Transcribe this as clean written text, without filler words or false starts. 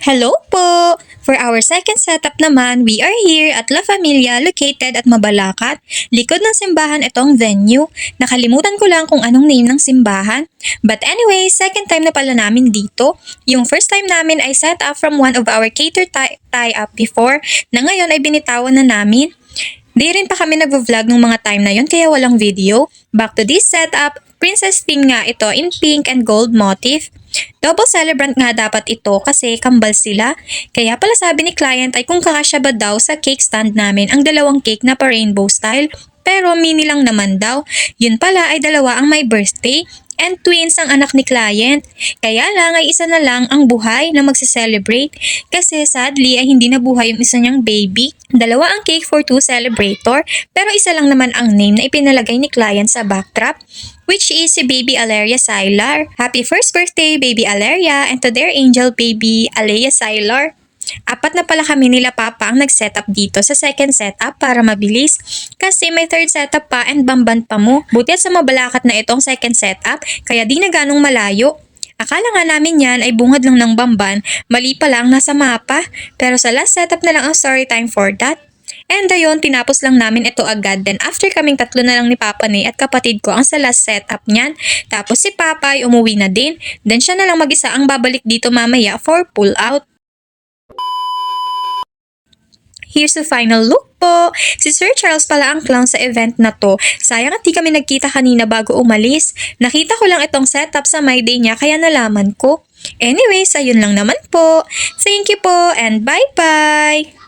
Hello po! For our second setup naman, we are here at La Familia located at Mabalacat. Likod ng simbahan itong venue. Nakalimutan ko lang kung anong name ng simbahan. But anyway, second time na pala namin dito. Yung first time namin ay set up from one of our cater tie-up before na ngayon ay binitawan na namin. Di rin pa kami nag-vlog nung mga time na yon kaya walang video. Back to this setup, princess theme nga ito in pink and gold motif. Double celebrant nga dapat ito kasi kambal sila. Kaya pala sabi ni client ay kung kakasya ba daw sa cake stand namin ang dalawang cake na pa rainbow style. Pero mini lang naman daw. Yun pala ay dalawa ang may birthday and twins ang anak ni client. Kaya lang ay isa na lang ang buhay na magse-celebrate kasi sadly ay hindi na buhay yung isa niyang baby. Dalawa ang cake for two celebrator pero isa lang naman ang name na ipinalagay ni client sa backdrop, which is si Baby Aleria Sylar. Happy first birthday Baby Aleria and to their angel baby Alea Sylar. Apat na pala kami nila Papa ang nag-setup dito sa second setup para mabilis kasi may third setup pa and bamban pa mo. Buti at sa Mabalacat na itong second setup kaya di na ganong malayo. Akala nga namin yan ay bungad lang ng bamban, mali pa lang nasa mapa. Pero sa last setup na lang ang story time for that. And ayun, tinapos lang namin ito agad. Then after kaming tatlo na lang ni Papa Nay at kapatid ko ang sa last setup niyan. Tapos si Papa ay umuwi na din. Then siya na lang mag-isa ang babalik dito mamaya for pull out. Here's the final look po. Si Sir Charles pala ang clown sa event na to. Sayang at di kami nagkita kanina bago umalis. Nakita ko lang itong setup sa my day niya kaya nalaman ko. Anyways, ayun lang naman po. Thank you po and bye-bye!